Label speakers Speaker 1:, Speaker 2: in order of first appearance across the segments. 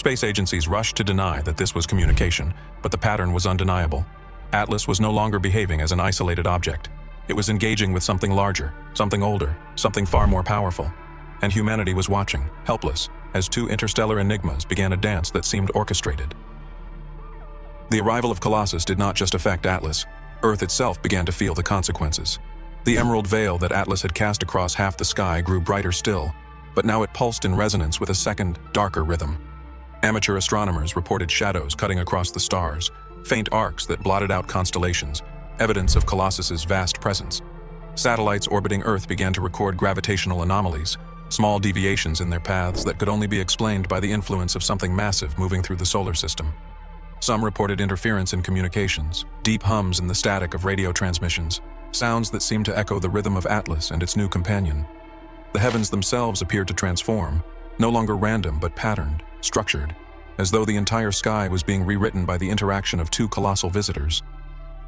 Speaker 1: Space agencies rushed to deny that this was communication, but the pattern was undeniable. Atlas was no longer behaving as an isolated object. It was engaging with something larger, something older, something far more powerful. And humanity was watching, helpless, as two interstellar enigmas began a dance that seemed orchestrated. The arrival of Colossus did not just affect Atlas. Earth itself began to feel the consequences. The emerald veil that Atlas had cast across half the sky grew brighter still, but now it pulsed in resonance with a second, darker rhythm. Amateur astronomers reported shadows cutting across the stars, faint arcs that blotted out constellations, evidence of Colossus's vast presence. Satellites orbiting Earth began to record gravitational anomalies, small deviations in their paths that could only be explained by the influence of something massive moving through the solar system. Some reported interference in communications, deep hums in the static of radio transmissions, sounds that seemed to echo the rhythm of Atlas and its new companion. The heavens themselves appeared to transform, no longer random but patterned, structured, as though the entire sky was being rewritten by the interaction of two colossal visitors.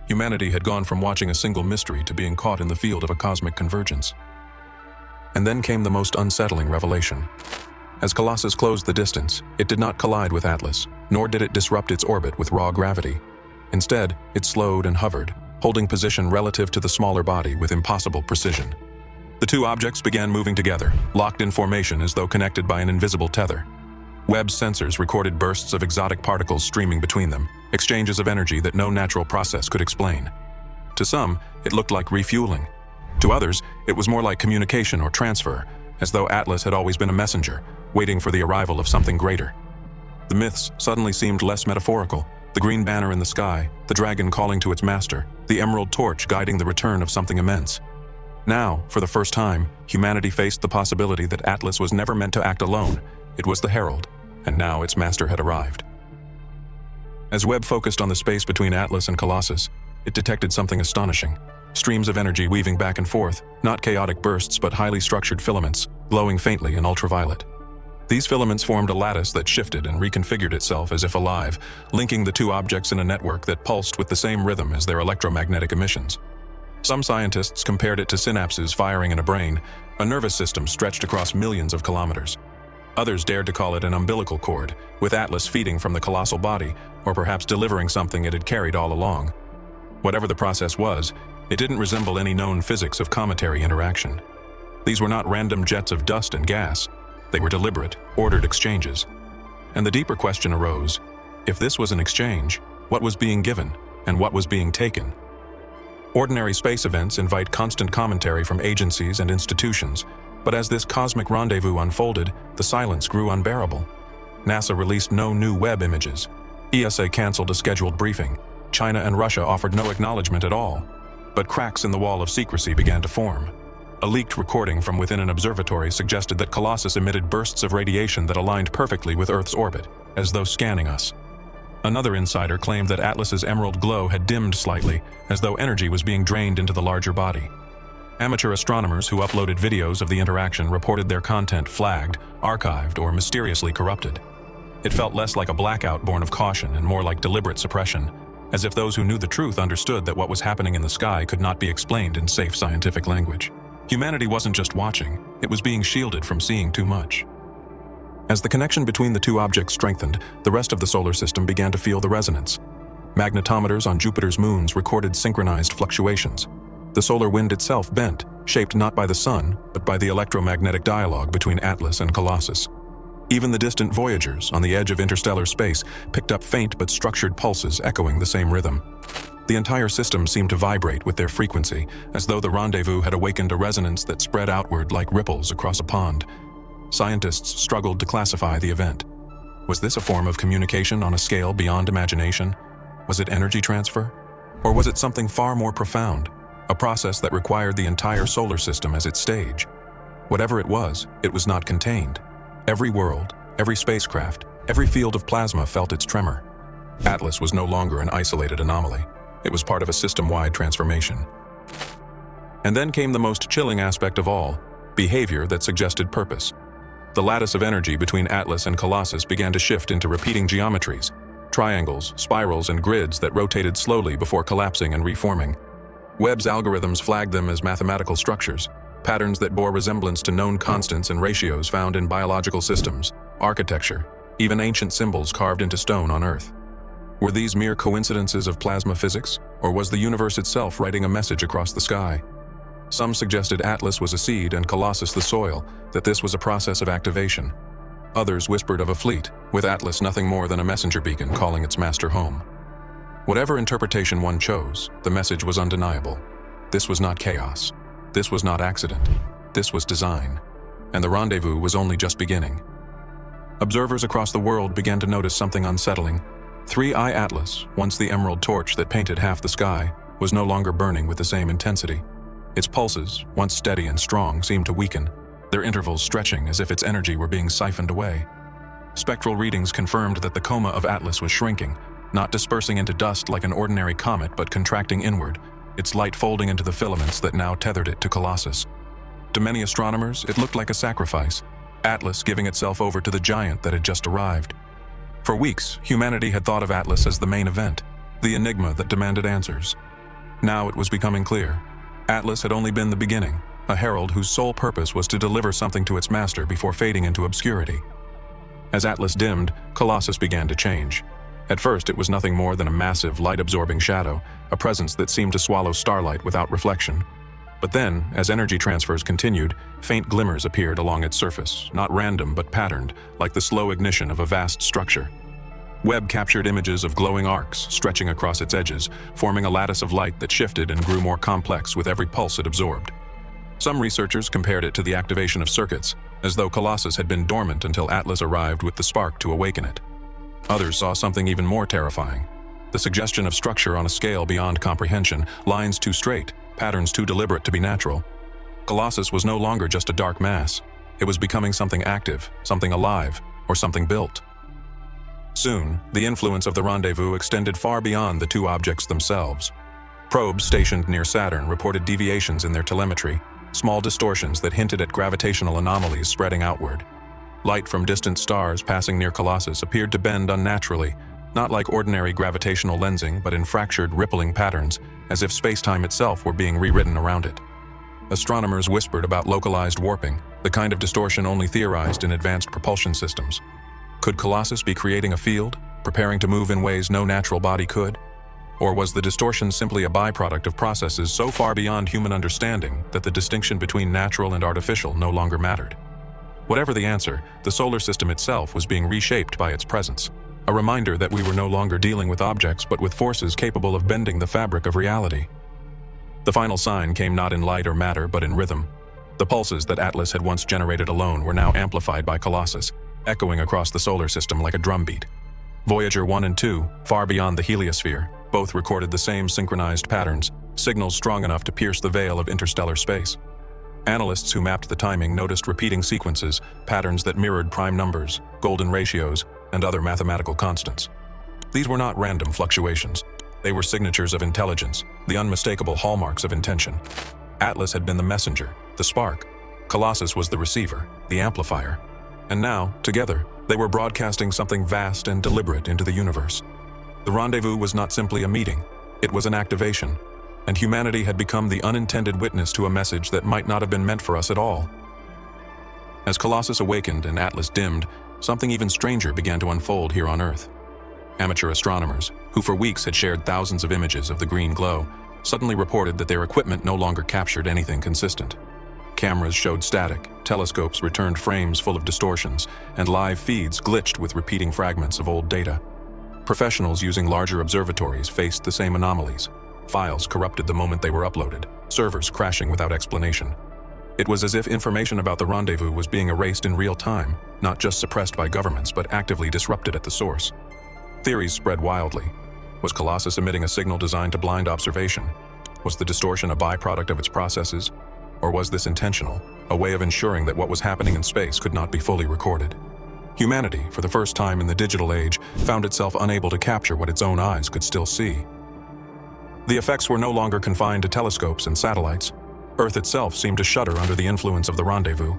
Speaker 1: Humanity had gone from watching a single mystery to being caught in the field of a cosmic convergence. And then came the most unsettling revelation. As Colossus closed the distance, it did not collide with Atlas, nor did it disrupt its orbit with raw gravity. Instead, it slowed and hovered, holding position relative to the smaller body with impossible precision. The two objects began moving together, locked in formation as though connected by an invisible tether. Webb's sensors recorded bursts of exotic particles streaming between them, exchanges of energy that no natural process could explain. To some, it looked like refueling. To others, it was more like communication or transfer, as though Atlas had always been a messenger, waiting for the arrival of something greater. The myths suddenly seemed less metaphorical. The green banner in the sky, the dragon calling to its master, the emerald torch guiding the return of something immense. Now, for the first time, humanity faced the possibility that Atlas was never meant to act alone. It was the herald, and now its master had arrived. As Webb focused on the space between Atlas and Colossus, it detected something astonishing. Streams of energy weaving back and forth, not chaotic bursts but highly structured filaments, glowing faintly in ultraviolet. These filaments formed a lattice that shifted and reconfigured itself as if alive, linking the two objects in a network that pulsed with the same rhythm as their electromagnetic emissions. Some scientists compared it to synapses firing in a brain, a nervous system stretched across millions of kilometers. Others dared to call it an umbilical cord, with Atlas feeding from the colossal body, or perhaps delivering something it had carried all along. Whatever the process was, it didn't resemble any known physics of cometary interaction. These were not random jets of dust and gas. They were deliberate, ordered exchanges. And the deeper question arose, if this was an exchange, what was being given, and what was being taken? Ordinary space events invite constant commentary from agencies and institutions, but as this cosmic rendezvous unfolded, the silence grew unbearable. NASA released no new Webb images. ESA canceled a scheduled briefing. China and Russia offered no acknowledgement at all. But cracks in the wall of secrecy began to form. A leaked recording from within an observatory suggested that Colossus emitted bursts of radiation that aligned perfectly with Earth's orbit, as though scanning us. Another insider claimed that Atlas's emerald glow had dimmed slightly, as though energy was being drained into the larger body. Amateur astronomers who uploaded videos of the interaction reported their content flagged, archived, or mysteriously corrupted. It felt less like a blackout born of caution and more like deliberate suppression, as if those who knew the truth understood that what was happening in the sky could not be explained in safe scientific language. Humanity wasn't just watching, it was being shielded from seeing too much. As the connection between the two objects strengthened, the rest of the solar system began to feel the resonance. Magnetometers on Jupiter's moons recorded synchronized fluctuations. The solar wind itself bent, shaped not by the sun, but by the electromagnetic dialogue between Atlas and Colossus. Even the distant Voyagers, on the edge of interstellar space, picked up faint but structured pulses echoing the same rhythm. The entire system seemed to vibrate with their frequency, as though the rendezvous had awakened a resonance that spread outward like ripples across a pond. Scientists struggled to classify the event. Was this a form of communication on a scale beyond imagination? Was it energy transfer? Or was it something far more profound, a process that required the entire solar system as its stage? Whatever it was not contained. Every world, every spacecraft, every field of plasma felt its tremor. Atlas was no longer an isolated anomaly. It was part of a system-wide transformation. And then came the most chilling aspect of all, behavior that suggested purpose. The lattice of energy between Atlas and Colossus began to shift into repeating geometries, triangles, spirals, and grids that rotated slowly before collapsing and reforming. Webb's algorithms flagged them as mathematical structures, patterns that bore resemblance to known constants and ratios found in biological systems, architecture, even ancient symbols carved into stone on Earth. Were these mere coincidences of plasma physics, or was the universe itself writing a message across the sky? Some suggested Atlas was a seed and Colossus the soil, that this was a process of activation. Others whispered of a fleet, with Atlas nothing more than a messenger beacon calling its master home. Whatever interpretation one chose, the message was undeniable. This was not chaos. This was not accident. This was design. And the rendezvous was only just beginning. Observers across the world began to notice something unsettling. 3I Atlas, once the emerald torch that painted half the sky, was no longer burning with the same intensity. Its pulses, once steady and strong, seemed to weaken, their intervals stretching as if its energy were being siphoned away. Spectral readings confirmed that the coma of Atlas was shrinking, not dispersing into dust like an ordinary comet but contracting inward, its light folding into the filaments that now tethered it to Colossus. To many astronomers, it looked like a sacrifice, Atlas giving itself over to the giant that had just arrived. For weeks, humanity had thought of Atlas as the main event, the enigma that demanded answers. Now it was becoming clear. Atlas had only been the beginning, a herald whose sole purpose was to deliver something to its master before fading into obscurity. As Atlas dimmed, Colossus began to change. At first, it was nothing more than a massive, light-absorbing shadow, a presence that seemed to swallow starlight without reflection. But then, as energy transfers continued, faint glimmers appeared along its surface, not random but patterned, like the slow ignition of a vast structure. Webb captured images of glowing arcs stretching across its edges, forming a lattice of light that shifted and grew more complex with every pulse it absorbed. Some researchers compared it to the activation of circuits, as though Colossus had been dormant until Atlas arrived with the spark to awaken it. Others saw something even more terrifying. The suggestion of structure on a scale beyond comprehension, lines too straight, patterns too deliberate to be natural. Colossus was no longer just a dark mass. It was becoming something active, something alive, or something built. Soon, the influence of the rendezvous extended far beyond the two objects themselves. Probes stationed near Saturn reported deviations in their telemetry, small distortions that hinted at gravitational anomalies spreading outward. Light from distant stars passing near Colossus appeared to bend unnaturally, not like ordinary gravitational lensing but in fractured, rippling patterns, as if space-time itself were being rewritten around it. Astronomers whispered about localized warping, the kind of distortion only theorized in advanced propulsion systems. Could Colossus be creating a field, preparing to move in ways no natural body could? Or was the distortion simply a byproduct of processes so far beyond human understanding that the distinction between natural and artificial no longer mattered? Whatever the answer, the solar system itself was being reshaped by its presence, a reminder that we were no longer dealing with objects but with forces capable of bending the fabric of reality. The final sign came not in light or matter but in rhythm. The pulses that Atlas had once generated alone were now amplified by Colossus, echoing across the solar system like a drumbeat. Voyager 1 and 2, far beyond the heliosphere, both recorded the same synchronized patterns, signals strong enough to pierce the veil of interstellar space. Analysts who mapped the timing noticed repeating sequences, patterns that mirrored prime numbers, golden ratios, and other mathematical constants. These were not random fluctuations. They were signatures of intelligence, the unmistakable hallmarks of intention. Atlas had been the messenger, the spark. Colossus was the receiver, the amplifier. And now, together, they were broadcasting something vast and deliberate into the universe. The rendezvous was not simply a meeting, it was an activation, and humanity had become the unintended witness to a message that might not have been meant for us at all. As Colossus awakened and Atlas dimmed, something even stranger began to unfold here on Earth. Amateur astronomers, who for weeks had shared thousands of images of the green glow, suddenly reported that their equipment no longer captured anything consistent. Cameras showed static, telescopes returned frames full of distortions, and live feeds glitched with repeating fragments of old data. Professionals using larger observatories faced the same anomalies. Files corrupted the moment they were uploaded, servers crashing without explanation. It was as if information about the rendezvous was being erased in real time, not just suppressed by governments but actively disrupted at the source. Theories spread wildly. Was Colossus emitting a signal designed to blind observation? Was the distortion a byproduct of its processes? Or was this intentional, a way of ensuring that what was happening in space could not be fully recorded? Humanity, for the first time in the digital age, found itself unable to capture what its own eyes could still see. The effects were no longer confined to telescopes and satellites. Earth itself seemed to shudder under the influence of the rendezvous.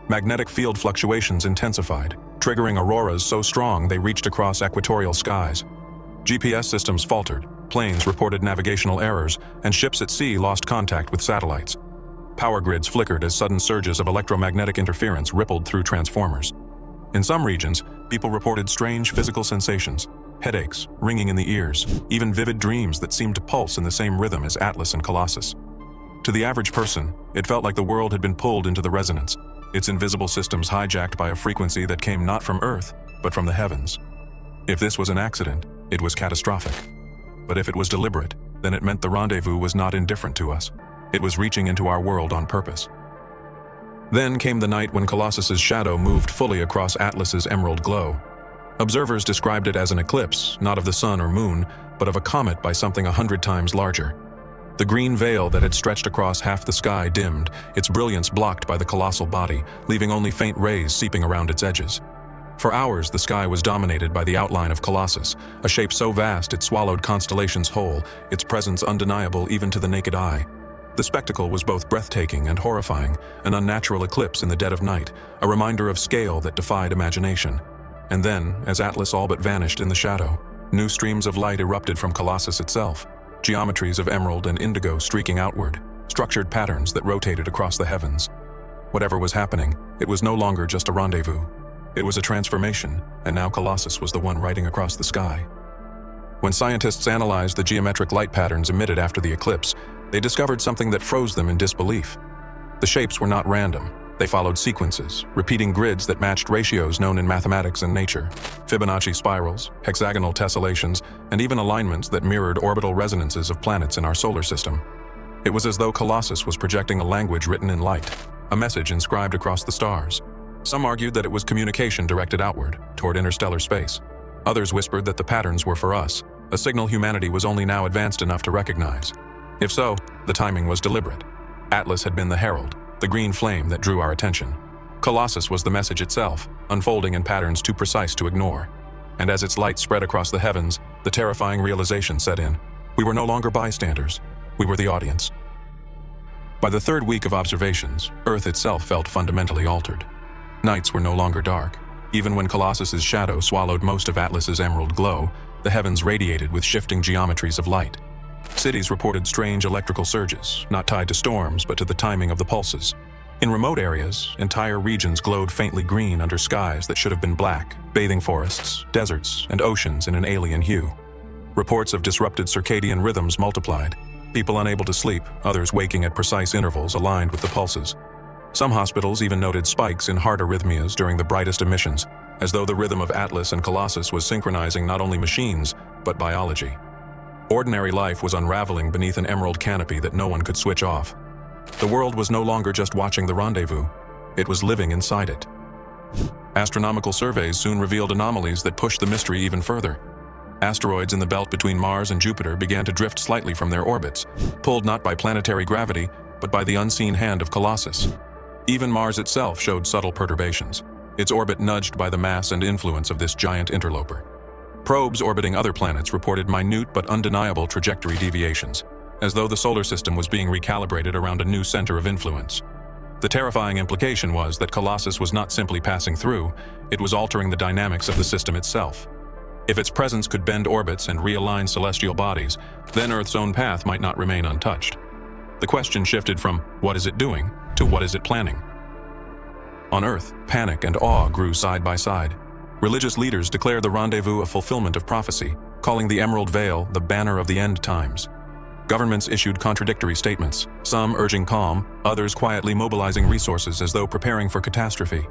Speaker 1: Magnetic field fluctuations intensified, triggering auroras so strong they reached across equatorial skies. GPS systems faltered, planes reported navigational errors, and ships at sea lost contact with satellites. Power grids flickered as sudden surges of electromagnetic interference rippled through transformers. In some regions, People reported strange physical sensations, headaches, ringing in the ears, even vivid dreams that seemed to pulse in the same rhythm as Atlas and Colossus. To the average person, it felt like the world had been pulled into the resonance, its invisible systems hijacked by a frequency that came not from Earth, but from the heavens. If this was an accident, it was catastrophic. But if it was deliberate, then it meant the rendezvous was not indifferent to us. It was reaching into our world on purpose. Then came the night when Colossus's shadow moved fully across Atlas's emerald glow. Observers described it as an eclipse, not of the sun or moon, but of a comet by something 100 times larger. The green veil that had stretched across half the sky dimmed, its brilliance blocked by the colossal body, leaving only faint rays seeping around its edges. For hours, the sky was dominated by the outline of Colossus, a shape so vast it swallowed constellations whole, its presence undeniable even to the naked eye. The spectacle was both breathtaking and horrifying, an unnatural eclipse in the dead of night, a reminder of scale that defied imagination. And then, as Atlas all but vanished in the shadow, new streams of light erupted from Colossus itself, geometries of emerald and indigo streaking outward, structured patterns that rotated across the heavens. Whatever was happening, it was no longer just a rendezvous. It was a transformation, and now Colossus was the one riding across the sky. When scientists analyzed the geometric light patterns emitted after the eclipse, they discovered something that froze them in disbelief. The shapes were not random. They followed sequences, repeating grids that matched ratios known in mathematics and nature, Fibonacci spirals, hexagonal tessellations, and even alignments that mirrored orbital resonances of planets in our solar system. It was as though Colossus was projecting a language written in light, a message inscribed across the stars. Some argued that it was communication directed outward, toward interstellar space. Others whispered that the patterns were for us, a signal humanity was only now advanced enough to recognize. If so, the timing was deliberate. Atlas had been the herald, the green flame that drew our attention. Colossus was the message itself, unfolding in patterns too precise to ignore. And as its light spread across the heavens, the terrifying realization set in. We were no longer bystanders. We were the audience. By the third week of observations, Earth itself felt fundamentally altered. Nights were no longer dark. Even when Colossus's shadow swallowed most of Atlas's emerald glow, the heavens radiated with shifting geometries of light. Cities reported strange electrical surges, not tied to storms but to the timing of the pulses. In remote areas, entire regions glowed faintly green under skies that should have been black, bathing forests, deserts, and oceans in an alien hue. Reports of disrupted circadian rhythms multiplied, people unable to sleep, others waking at precise intervals aligned with the pulses. Some hospitals even noted spikes in heart arrhythmias during the brightest emissions, as though the rhythm of Atlas and Colossus was synchronizing not only machines, but biology. Ordinary life was unraveling beneath an emerald canopy that no one could switch off. The world was no longer just watching the rendezvous, it was living inside it. Astronomical surveys soon revealed anomalies that pushed the mystery even further. Asteroids in the belt between Mars and Jupiter began to drift slightly from their orbits, pulled not by planetary gravity, but by the unseen hand of Colossus. Even Mars itself showed subtle perturbations, its orbit nudged by the mass and influence of this giant interloper. Probes orbiting other planets reported minute but undeniable trajectory deviations, as though the solar system was being recalibrated around a new center of influence. The terrifying implication was that Colossus was not simply passing through, it was altering the dynamics of the system itself. If its presence could bend orbits and realign celestial bodies, then Earth's own path might not remain untouched. The question shifted from what is it doing to what is it planning? On Earth, panic and awe grew side by side. Religious leaders declared the rendezvous a fulfillment of prophecy, calling the Emerald Veil the banner of the end times. Governments issued contradictory statements, some urging calm, others quietly mobilizing resources as though preparing for catastrophe.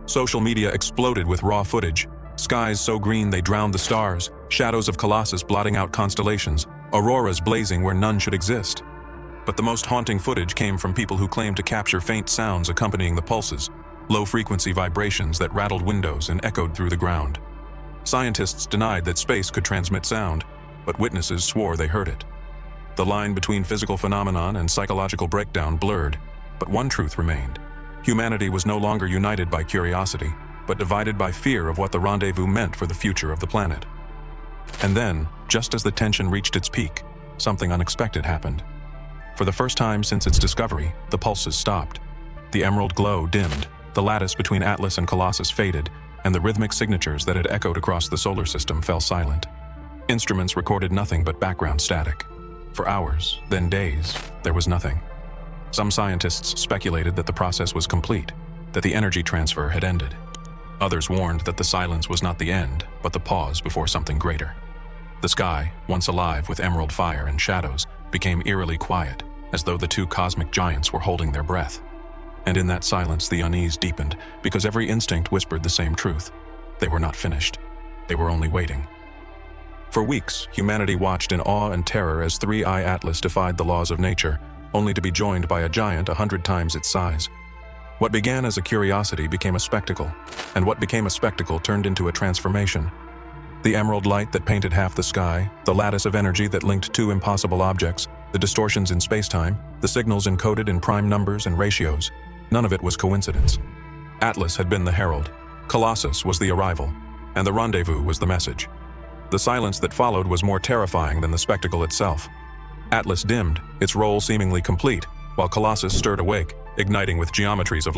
Speaker 1: Social media exploded with raw footage, skies so green they drowned the stars, shadows of Colossus blotting out constellations, auroras blazing where none should exist. But the most haunting footage came from people who claimed to capture faint sounds accompanying the pulses, low-frequency vibrations that rattled windows and echoed through the ground. Scientists denied that space could transmit sound, but witnesses swore they heard it. The line between physical phenomenon and psychological breakdown blurred, but one truth remained. Humanity was no longer united by curiosity, but divided by fear of what the rendezvous meant for the future of the planet. And then, just as the tension reached its peak, something unexpected happened. For the first time since its discovery, the pulses stopped. The emerald glow dimmed, the lattice between Atlas and Colossus faded, and the rhythmic signatures that had echoed across the solar system fell silent. Instruments recorded nothing but background static. For hours, then days, there was nothing. Some scientists speculated that the process was complete, that the energy transfer had ended. Others warned that the silence was not the end, but the pause before something greater. The sky, once alive with emerald fire and shadows, became eerily quiet, as though the two cosmic giants were holding their breath. And in that silence the unease deepened, because every instinct whispered the same truth. They were not finished. They were only waiting. For weeks, humanity watched in awe and terror as 3I Atlas defied the laws of nature, only to be joined by a giant 100 times its size. What began as a curiosity became a spectacle, and what became a spectacle turned into a transformation. The emerald light that painted half the sky, the lattice of energy that linked two impossible objects, the distortions in spacetime, the signals encoded in prime numbers and ratios, none of it was coincidence. Atlas had been the herald, Colossus was the arrival, and the rendezvous was the message. The silence that followed was more terrifying than the spectacle itself. Atlas dimmed, its role seemingly complete, while Colossus stirred awake, igniting with geometries of